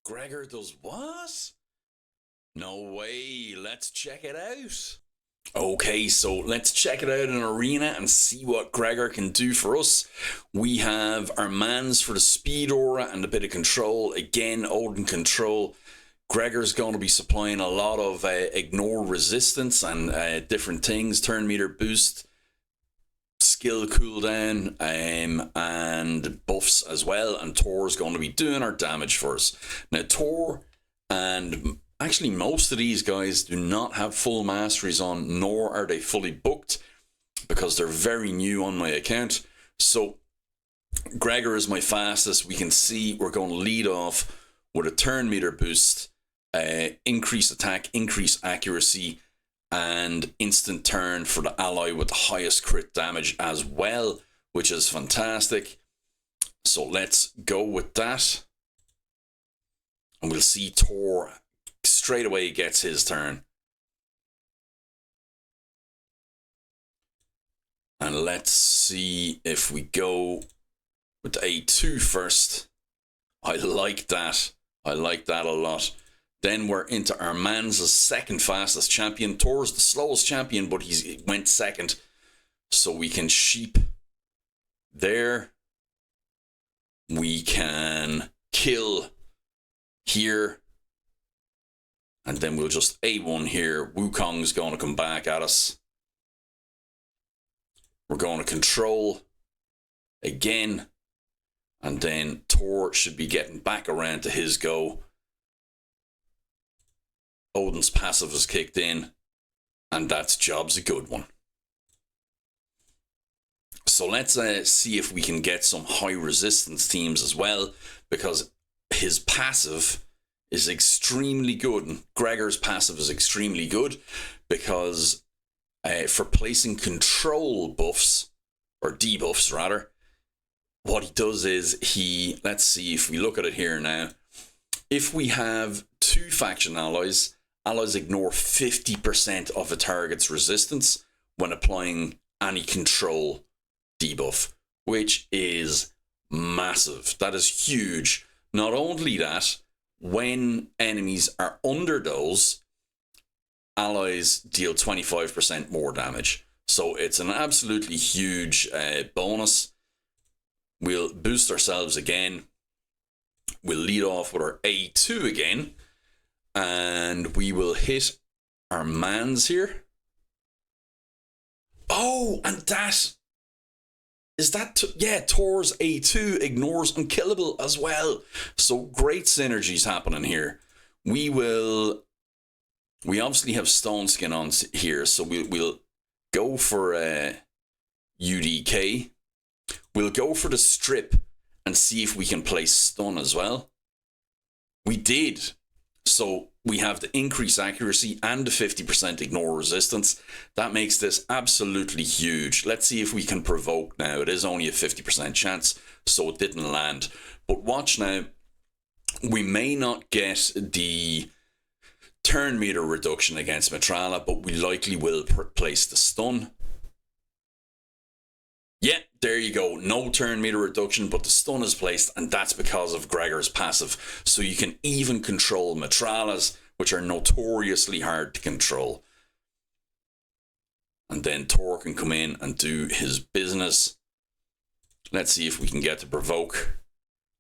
Gregor does what? No way, let's check it out. Okay, so let's check it out in Arena and see what Gregor can do for us. We have Armanz for the speed aura and a bit of control. Again, Odin control. Gregor's going to be supplying a lot of ignore resistance and different things. Turn meter boost, skill cooldown, and buffs as well. And Thor's going to be doing our damage for us. Now, Thor and actually most of these guys do not have full masteries on, nor are they fully booked because they're very new on my account. So Gregor is my fastest. We can see we're going to lead off with a turn meter boost, increase attack, increase accuracy, and instant turn for the ally with the highest crit damage as well, which is fantastic. So let's go with that. And we'll see Thor straight away gets his turn. And let's see if we go with A2 first. I like that. I like that a lot. Then we're into Armanz's second fastest champion. Thor's the slowest champion, but he went second. So we can sheep there. We can kill here. And then we'll just A1 here. Wukong's going to come back at us. We're going to control again. And then Thor should be getting back around to his go. Odin's passive has kicked in, and that's job's a good one. So let's see if we can get some high resistance teams as well, because his passive is extremely good, and Gregor's passive is extremely good because for placing control buffs, or debuffs rather, what he does is let's see if we look at it here now. If we have two faction allies ignore 50% of a target's resistance when applying any control debuff, which is massive. That is huge. Not only that, when enemies are under those, allies deal 25% more damage. So it's an absolutely huge bonus. We'll boost ourselves again. We'll lead off with our A2 again. And we will hit Armanz here. Oh, and that... Is that... yeah, Thor's A2 ignores unkillable as well. So great synergies happening here. We obviously have Stone Skin on here, so we'll go for UDK. We'll go for the strip and see if we can place stun as well. We did. So we have the increased accuracy and the 50% ignore resistance. That makes this absolutely huge. Let's see if we can provoke now. It is only a 50% chance, so it didn't land. But watch now. We may not get the turn meter reduction against Matrala, but we likely will place the stun. Yeah, there you go. No turn meter reduction, but the stun is placed, and that's because of Gregor's passive. So you can even control Matralas, which are notoriously hard to control. And then Thor can come in and do his business. Let's see if we can get to provoke.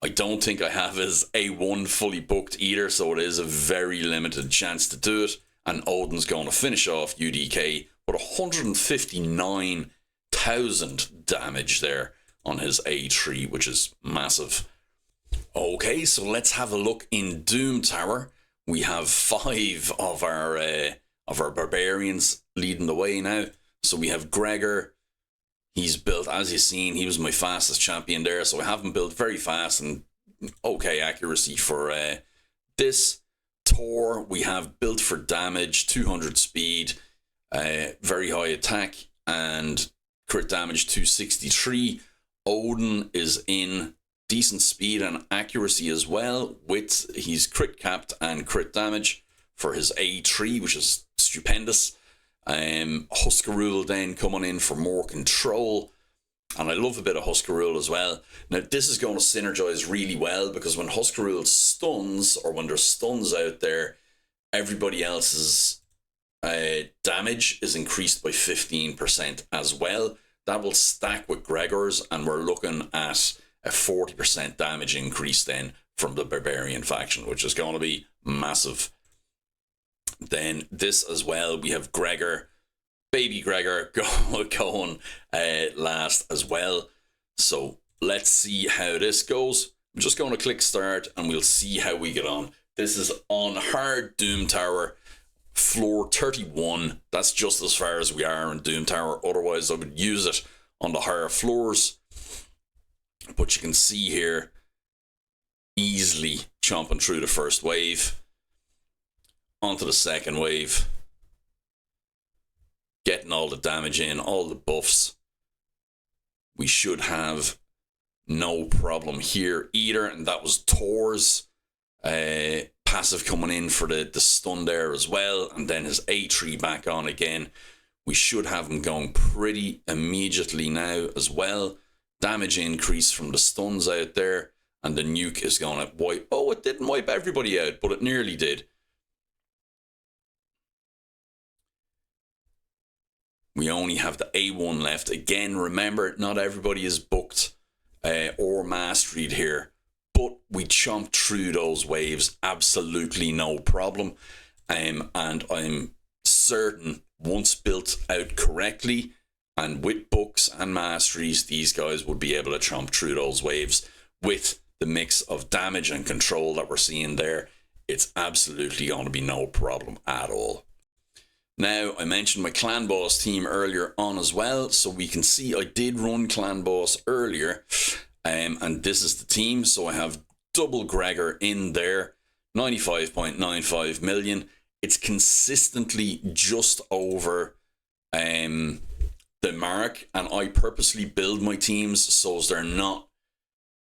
I don't think I have his A1 fully booked either, so it is a very limited chance to do it. And Odin's going to finish off UDK with 159,000 damage there on his A3, which is massive. Okay, so let's have a look in Doom Tower. We have 5 of our barbarians leading the way now. So we have Greggor. He's built, as you've seen, he was my fastest champion there, so I have him built very fast and okay accuracy for this. Thor, we have built for damage, 200 speed, very high attack, and crit damage 263. Odin is in decent speed and accuracy as well, with he's crit capped and crit damage for his A3, which is stupendous. Huskarul then coming in for more control. And I love a bit of Huskarul as well. Now, this is going to synergize really well because when Huskarul stuns, or when there's stuns out there, everybody else's damage is increased by 15% as well. That will stack with Greggor's, and we're looking at a 40% damage increase then from the barbarian faction, which is going to be massive. Then this as well, we have Gregor, baby Gregor going last as well. So let's see how this goes. I'm just going to click start and we'll see how we get on. This is on hard Doom Tower, floor 31. That's just as far as we are in Doom Tower. Otherwise, I would use it on the higher floors. But you can see here, easily chomping through the first wave. Onto the second wave. Getting all the damage in, all the buffs. We should have no problem here either. And that was Thor's passive coming in for the stun there as well. And then his A3 back on again. We should have him going pretty immediately now as well. Damage increase from the stuns out there. And the nuke is going to wipe. Oh, it didn't wipe everybody out, but it nearly did. We only have the A1 left. Again, remember, not everybody is booked or masteried here. But we chomped through those waves, absolutely no problem. And I'm certain once built out correctly and with books and masteries, these guys would be able to chomp through those waves with the mix of damage and control that we're seeing there. It's absolutely going to be no problem at all. Now, I mentioned my Clan Boss team earlier on as well, so we can see I did run Clan Boss earlier, and this is the team. So I have double Gregor in there, 95.95 million. It's consistently just over the mark, and I purposely build my teams so as they're not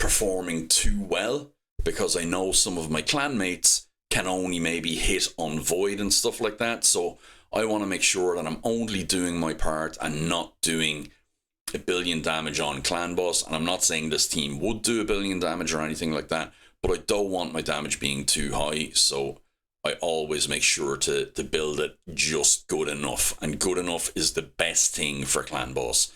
performing too well, because I know some of my clanmates can only maybe hit on Void and stuff like that. So I want to make sure that I'm only doing my part and not doing a billion damage on Clan Boss. And I'm not saying this team would do a billion damage or anything like that, but I don't want my damage being too high. So I always make sure to build it just good enough. And good enough is the best thing for Clan Boss.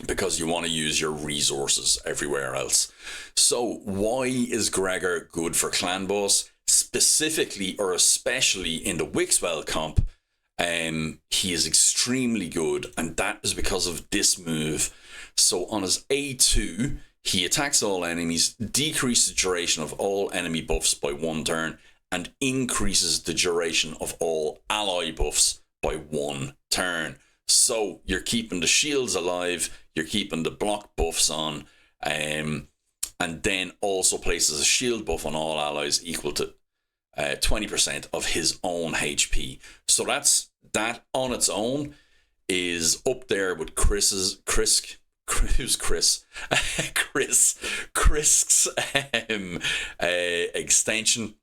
Because you want to use your resources everywhere else. So why is Gregor good for Clan Boss? Specifically or especially in the Wixwell comp, he is extremely good, and that is because of this move. So on his A2, he attacks all enemies, decreases the duration of all enemy buffs by 1 turn, and increases the duration of all ally buffs by 1 turn. So you're keeping the shields alive, you're keeping the block buffs on, and then also places a shield buff on all allies equal to 20% of his own HP. So that on its own is up there with Chris's extension.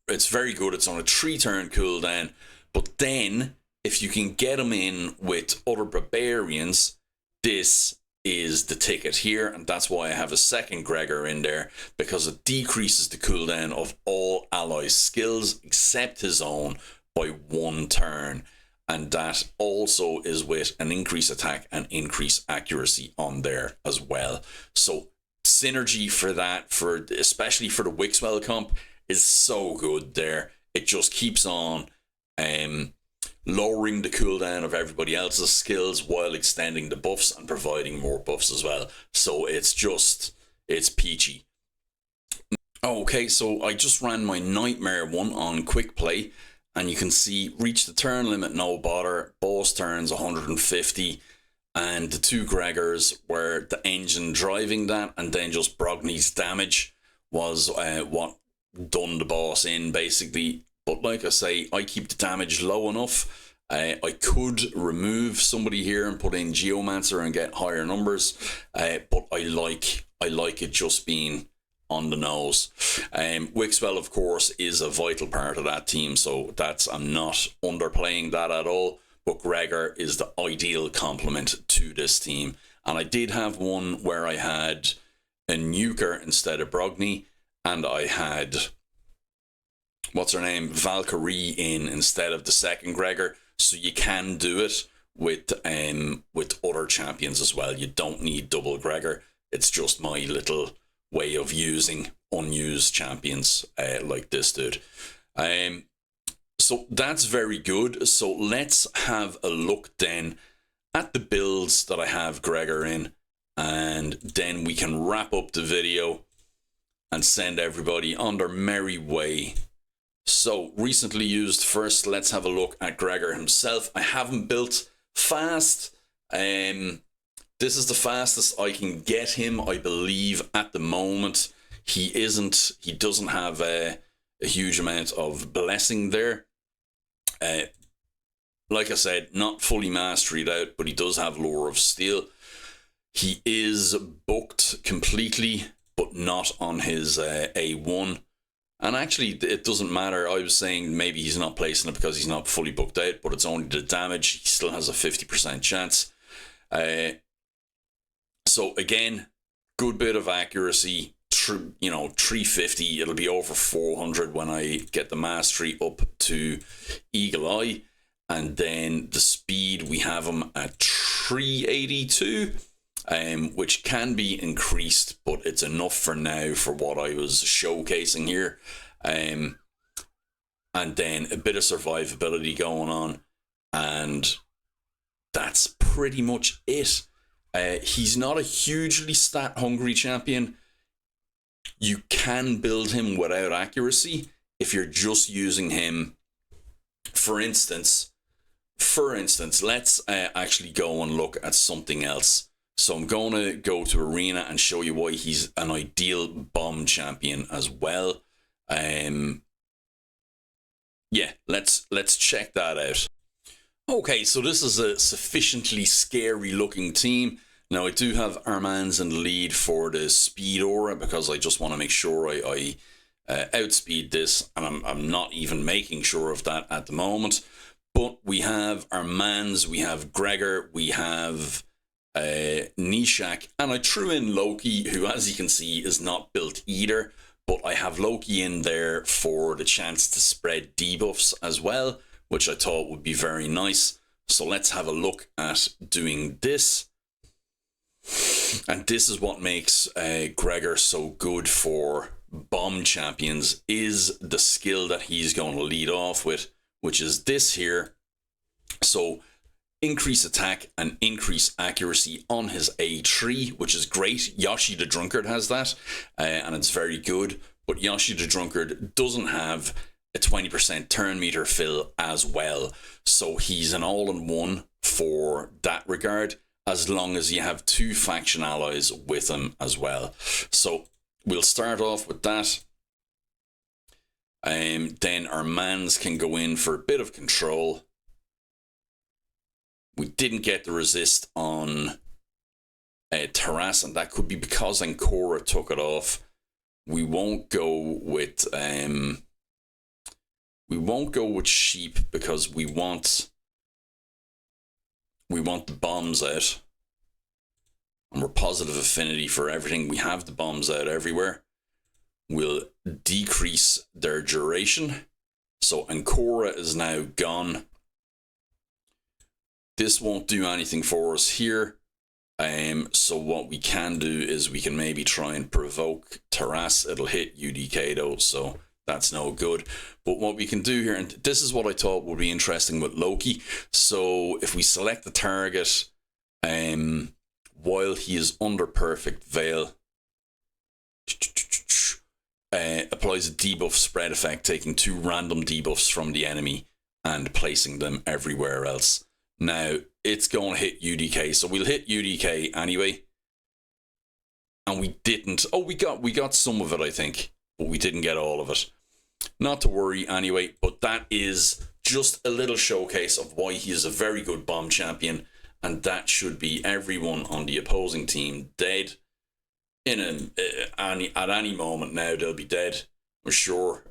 It's very good. It's on a 3-turn cooldown, but then if you can get him in with other barbarians, this is the ticket here, and that's why I have a second Gregor in there, because it decreases the cooldown of all allies' skills except his own by 1 turn, and that also is with an increased attack and increased accuracy on there as well. So synergy for that, especially for the Wixwell comp, is so good there. It just keeps on lowering the cooldown of everybody else's skills while extending the buffs and providing more buffs as well. So it's peachy. Okay, so I just ran my Nightmare one on quick play, and you can see reach the turn limit, no bother, boss turns 150, and the 2 Gregors were the engine driving that, and then just Brogny's damage was what done the boss in basically. But like I say, I keep the damage low enough. I could remove somebody here and put in Geomancer and get higher numbers, but I like it just being on the nose. Wixwell, of course, is a vital part of that team, so I'm not underplaying that at all. but Gregor is the ideal complement to this team. And I did have one where I had a nuker instead of Brogni, and I had, what's her name, Valkyrie in instead of the second Gregor. So you can do it with other champions as well. You don't need double Gregor. It's just my little way of using unused champions like this dude. So that's very good. So let's have a look then at the builds that I have Gregor in, and then we can wrap up the video and send everybody on their merry way. So recently used first, let's have a look at Gregor himself. I haven't built fast. This is the fastest I can get him, I believe, at the moment. He doesn't have a huge amount of blessing there. Like I said, not fully masteried out, but he does have Lore of Steel. He is booked completely, but not on his A1. And actually, it doesn't matter. I was saying maybe he's not placing it because he's not fully booked out, but it's only the damage. He still has a 50% chance. So again, good bit of accuracy. 350. It'll be over 400 when I get the mastery up to Eagle Eye. And then the speed, we have him at 382. Which can be increased, but it's enough for now for what I was showcasing here. And then a bit of survivability going on, and that's pretty much it. He's not a hugely stat hungry champion. You can build him without accuracy if you're just using him. For instance, let's actually go and look at something else. So I'm going to go to Arena and show you why he's an ideal bomb champion as well. Let's check that out. Okay, so this is a sufficiently scary looking team. Now I do have Armanz in the lead for the speed aura because I just want to make sure I outspeed this, and I'm not even making sure of that at the moment. But we have Armanz, we have Gregor, we have Nishak, and I threw in Loki, who, as you can see, is not built either, but I have Loki in there for the chance to spread debuffs as well, which I thought would be very nice. So let's have a look at doing this. And this is what makes Gregor so good for bomb champions, is the skill that he's going to lead off with, which is this here. So increase attack and increase accuracy on his A3, which is great. Yoshi the Drunkard has that, and it's very good. But Yoshi the Drunkard doesn't have a 20% turn meter fill as well. So he's an all-in-one for that regard, as long as you have two faction allies with him as well. So we'll start off with that. Then Armanz can go in for a bit of control. We didn't get the resist on Taras, and that could be because Ancora took it off. We won't go with sheep because we want the bombs out. And we're positive affinity for everything. We have the bombs out everywhere. We'll decrease their duration. So Ancora is now gone. This won't do anything for us here. So what we can do is we can maybe try and provoke Taras. It'll hit UDK though, so that's no good. But what we can do here, and this is what I thought would be interesting with Loki. So if we select the target, while he is under perfect veil, applies a debuff spread effect, taking 2 random debuffs from the enemy and placing them everywhere else. Now, it's going to hit UDK, so we'll hit UDK anyway. And we didn't... Oh, we got some of it, I think, but we didn't get all of it. Not to worry anyway, but that is just a little showcase of why he is a very good bomb champion, and that should be everyone on the opposing team dead. At any moment now, they'll be dead. We're sure.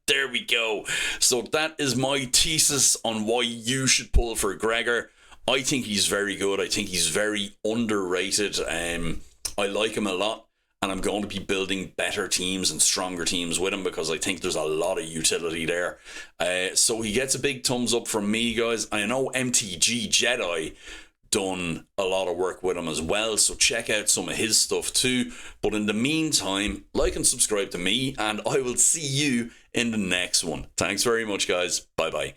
There There we go. So that is my thesis on why you should pull for Gregor. I think he's very good. I think he's very underrated. I like him a lot. And I'm going to be building better teams and stronger teams with him because I think there's a lot of utility there. So he gets a big thumbs up from me, guys. I know MTG Jedi done a lot of work with him as well, so check out some of his stuff too. But in the meantime, like and subscribe to me, and I will see you in the next one. Thanks very much, guys. Bye bye.